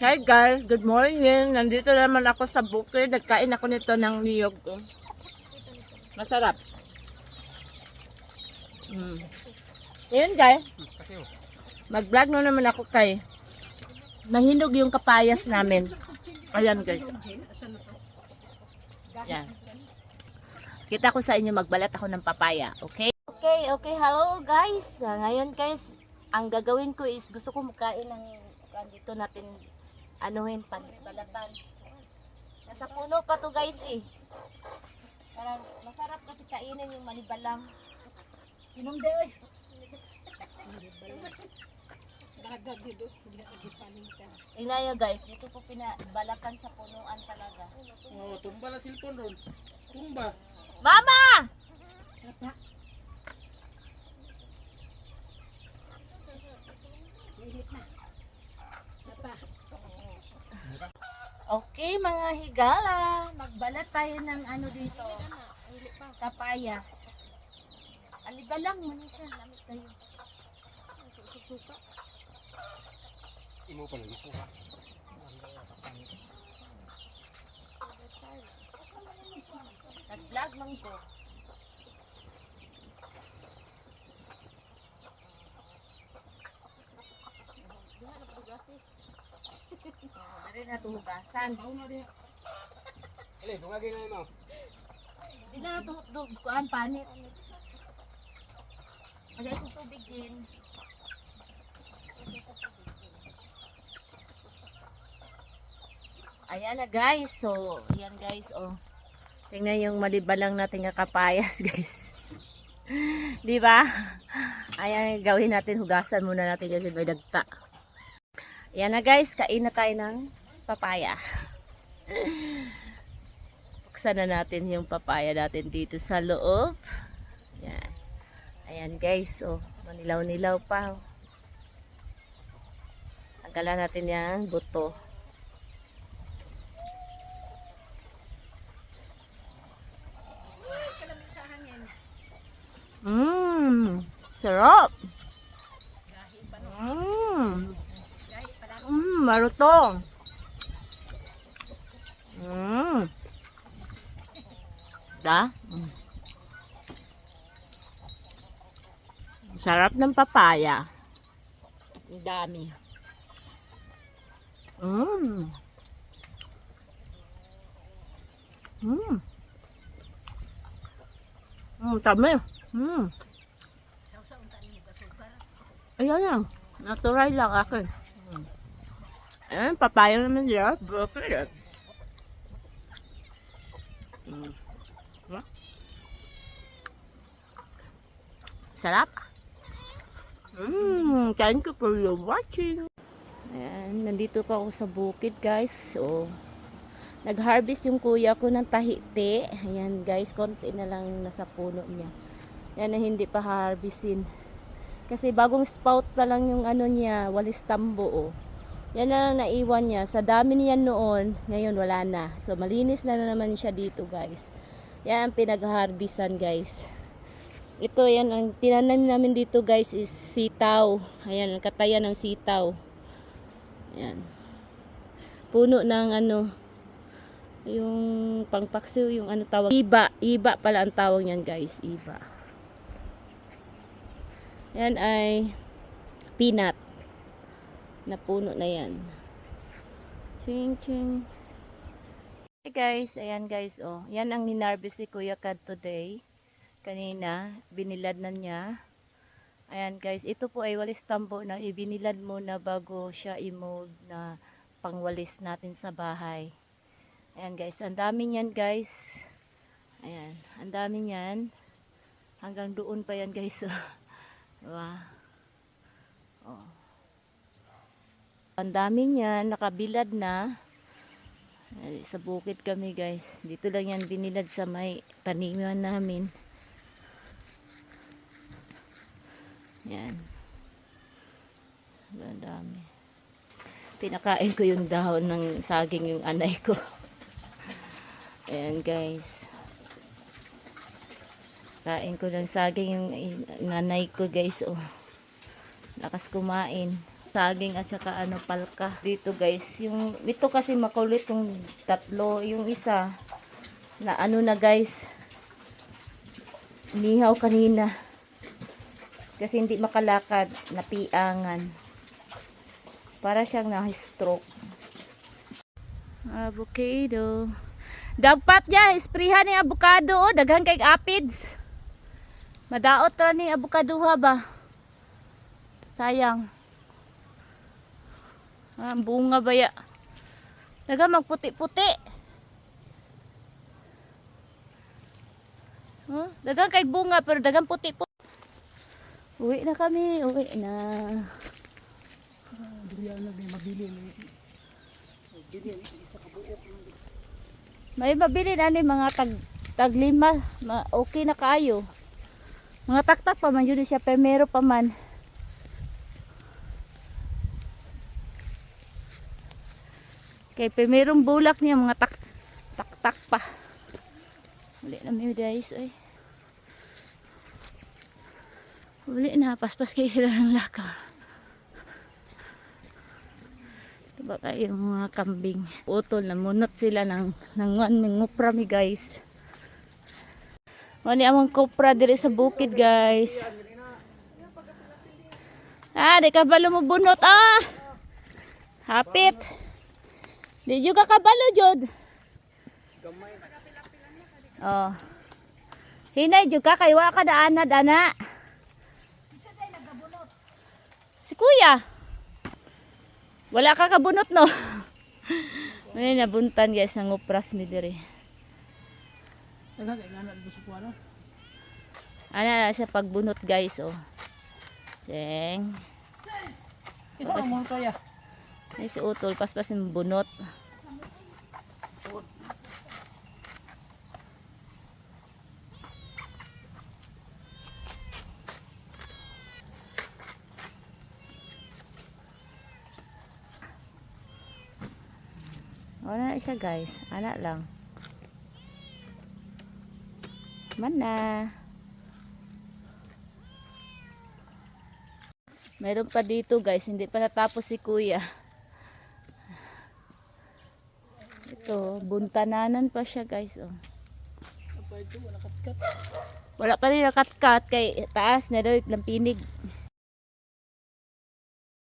Hi guys, good morning. Nandito naman ako sa bukid. Nagkain ako nito ng niyog. Masarap. Ayan guys. Mag-vlog na naman ako kay nahinog yung kapayas namin. Ayan guys. Yan. Kita ko sa inyo magbalat ako ng papaya. Okay? Okay. Hello guys. Ngayon guys, ang gagawin ko is gusto ko makain ng dito natin anuhin balaban. Nasa puno pa to guys eh. Parang masarap kasi kainin yung manibalang. Sinong de oy. Ina nyo guys, dito po pinabalakan sa punuan talaga. Oh, tumba na silpon ron. Tumba. Mama! Papa. Init na. Papa. Okay mga higala, magbalat tayo ng ano dito. Kapayas. Alibalang mo siya, lamig tayo. Suka. Imo pa lagi po. Nag-vlog man ko. Dari na tuhugasan. Ele, dungagin na mo. Di na natuhutdog kuan panit. Magay kong tubigin. Ayan na guys. So, ayan guys. Oh. Tingnan yung malibalang natin nga kapayas guys. Di ba? Ayan, gawin natin. Hugasan muna natin kasi may dagta. Ayan na guys. Kain na tayo ng papaya. Buksan na natin yung papaya natin dito sa loob. Ayan. Ayan guys. Oh, manilaw-nilaw pa. Tanggalan natin yung buto. Sarap. Marutong. Da? Sarap ng papaya. Ang dami. Tama. Ayan lang. Natural lang akin. Ayan, papaya naman siya. Broccoli. Sarap. Thank you for your watching. Ayan, nandito pa ako sa bukid guys. So, nag-harvest yung kuya ko ng tahiti. Ayan guys, konti na lang nasa puno niya. Yan na hindi pa harvestin. Kasi bagong spout pa lang yung ano niya, walis tambo oh. Yan na lang naiwan niya. Sa dami niya noon, ngayon wala na. So malinis na naman siya dito guys. Yan ang pinag-harvestan guys. Ito yan ang tinanim namin dito guys is sitaw. Ayan, ang katayan ng sitaw. Ayan. Puno ng ano, yung pangpaksiw, yung ano tawag. Iba pala ang tawag niyan guys, iba. Yan ay peanut na puno na yan. Ching ching. Hey guys, ayan guys oh. Yan ang ninarvest si Kuya Kad today. Kanina, binilad na niya. Ayan guys, ito po ay walis tambo na ibinilad muna bago siya i-mold na pangwalis natin sa bahay. Ayan guys, ang dami niyan guys. Ayan, ang dami niyan. Hanggang doon pa yan guys. Diba? Oh. Ang dami niyan, nakabilad na. Sa bukid kami guys. Dito lang yan binilad sa may taniman namin. Yan. Ang dami. Pinakain ko yung dahon ng saging yung anay ko. Ayan guys. Kain ko ng saging yung nanay ko guys. Oh. Lakas kumain. Saging at saka ano, palka. Dito guys, yung ito kasi makulit yung tatlo. Yung isa na ano na guys, nihaw kanina. Kasi hindi makalakad, napiangan. Para siyang na-stroke. Avocado. Dapat niya, isprihan ni avocado. Oh, daghan kay apids. Madaot ra ni avocado ha ba? Sayang. Ang bunga ba ya? Dagan magputi-puti. Oh, dagan kay bunga pero dagan puti-puti. Uwi na kami, uwi na. May mabili na ni mga tag 5, okay na kayo. Mga taktak pa man yun siya, permero pa man. Kay permerong bulak niya, mga taktak pa. Uli na mi guys, oy. Uli na, paspas kayo sila ng laka. Ito ba kayo mga kambing? Utol na munot sila ng ngupra mi guys. Mani among kopra diri sa bukid guys. Ah, di ka balo mo bunot ah. Hapit. Di juga kabalo jud. Oh. Hinay jud ka kay wa ka daanad ana. Si kuya. Wala ka kabunot no. May nabuntan guys ng upras mi diri. Ano kay ngana gusto ko ano? Ana na siya pagbunot guys oh. Seng. Isa mo to ya. Ay si utol paspas ng bunot. Wala na siya guys. Anak lang. Mana? Meron pa dito guys. Hindi pa natapos si kuya. Ito. Buntananan pa siya guys. Oh. Wala pa rin nakatkat. Kay taas na daw lampinig.